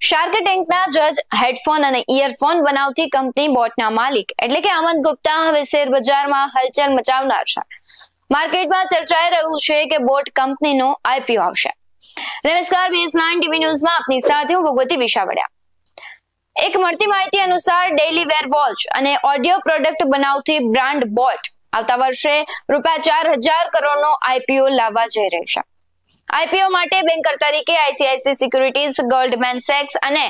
Shark ટેન્કના જજ headphone અને earphone બનાવતી કંપની બોટના માલિક એટલે કે અમન ગુપ્તા હવે શેર બજારમાં હલચલ મચાવનાર છે. માર્કેટમાં ચર્ચાઈ રહ્યું છે કે બોટ કંપનીનો આઈપીઓ આવશે. નમસ્કાર, BS9 ટીવી ન્યૂઝમાં આપની સાથે હું ભગવતી વિશાવડિયા. એક મળતી માહિતી અનુસાર ડેઇલી વેર વોચ અને ઓડિયો પ્રોડક્ટ બનાવતી બ્રાન્ડ બોટ આવતા વર્ષે ₹4,000 કરોડનો આઈપીઓ લાવવા જઈ રહી છે. આઈપીઓ માટે બેન્કર તરીકે ICICI સિક્યુરિટીઝ, ગોલ્ડમેન સેક્સ અને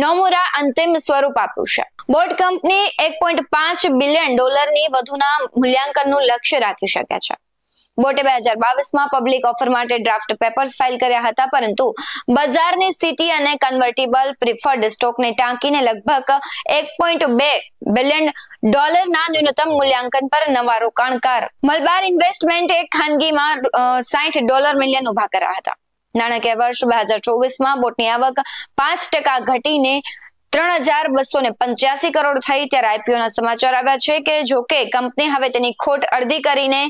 નોમુરા અંતિમ સ્વરૂપ આપ્યું છે. બોટ કંપની $1.5 બિલિયન વધુના મૂલ્યાંકનનું લક્ષ્ય રાખી શકે છે. બોટે 2022માં પબ્લિક ઓફર માટે ડ્રાફ્ટ પેપર્સ ફાઇલ કર્યા હતા, પરંતુ બજારની સ્થિતિ અને કન્વર્ટિબલ પ્રિફર્ડ સ્ટોકને ટાંકીને લગભગ $1.2 બિલિયન ના ન્યૂનતમ મૂલ્યાંકન પર નવા રોકાણકાર મલબાર ઇન્વેસ્ટમેન્ટે ખાનગીમાં $60 મિલિયન ઉભા કર્યા હતા. નાણાકીય વર્ષ 2024માં બોટની આવક 5% ઘટીને $3,285 કરોડ થઈ. ત્યારે આઈપીઓના સમાચાર આવ્યા છે કે જો કે કંપની હવે તેની ખોટ અડધી કરીને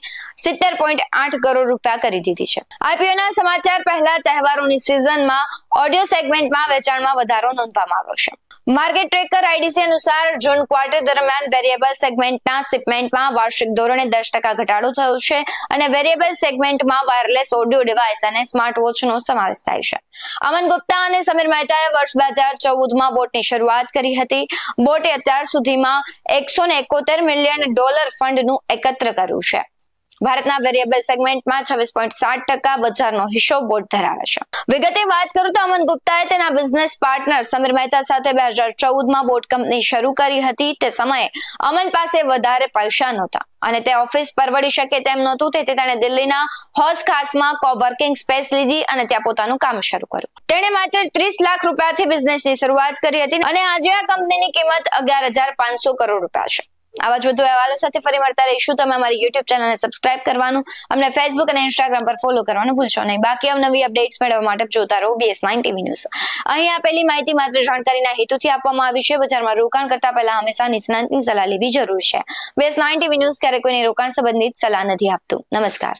$70.8 કરોડ કરી દીધી છે. આઈપીઓના સમાચાર પહેલા તહેવારોની સિઝનમાં ઓડિયો સેગમેન્ટમાં વેચાણમાં વધારો નોંધવામાં આવ્યો છે. માર્કેટ ટ્રેકર IDC અનુસાર જૂન ક્વાર્ટર દરમિયાન વેરિયેબલ સેગમેન્ટના શિપમેન્ટમાં વાર્ષિક ધોરણે 10% ઘટાડો થયો છે અને વેરિયેબલ સેગમેન્ટમાં વાયરલેસ ઓડિયો ડિવાઇસ અને સ્માર્ટ વોચનો સમાવેશ થાય છે. અમન ગુપ્તા અને સમીર મહેતાએ વર્ષ 2014માં બોટની શરૂઆત કરી હતી. બોટે અત્યાર સુધીમાં $171 મિલિયન ફંડનું એકત્ર કર્યું છે. ભારતના વેરિયેબલ સેગમેન્ટમાં 26.7% બજારનો હિસ્સો બોટ ધરાવે છે. વિગતે વાત કરું તો અમન ગુપ્તાએ તેના બિઝનેસ પાર્ટનર સમીર મહેતા સાથે 2014માં બોટ કંપની શરૂ કરી હતી. તે સમયે અમન પાસે વધારે પૈસા નહોતા અને તે ઓફિસ પરવડી શકે તેમ નહોતું. તેથી તેણે દિલ્હીના હોજ ખાસમાં કોવર્કિંગ સ્પેસ લીધી અને ત્યાં પોતાનું કામ શરૂ કર્યું. તેણે માત્ર ₹30 લાખથી બિઝનેસની શરૂઆત કરી હતી અને આજે આ કંપનીની કિંમત ₹11,500 કરોડ છે. આવા જ વધુ અહેવાલો સાથે ફરી મળતા રહીશું. તમે અમારી YouTube ચેનલને સબસ્ક્રાઇબ કરવાનું, અમને Facebook અને Instagram પર ફોલો કરવાનું ભૂલશો નહીં. બાકી અવનવી અપડેટ્સ મેળવવા માટે જોતા રહો BS9 ટીવી ન્યૂઝ. અહીં આપેલી માહિતી માત્ર જાણકારીના હેતુથી આપવામાં આવી છે. બજારમાં રોકાણ કરતા પહેલા હંમેશા નિષ્ણાતની સલાહ લેવી જરૂરી છે. BS9 ટીવી ન્યૂઝ ક્યારેય કોઈને રોકાણ સંબંધિત સલાહ નથી આપતું. નમસ્કાર.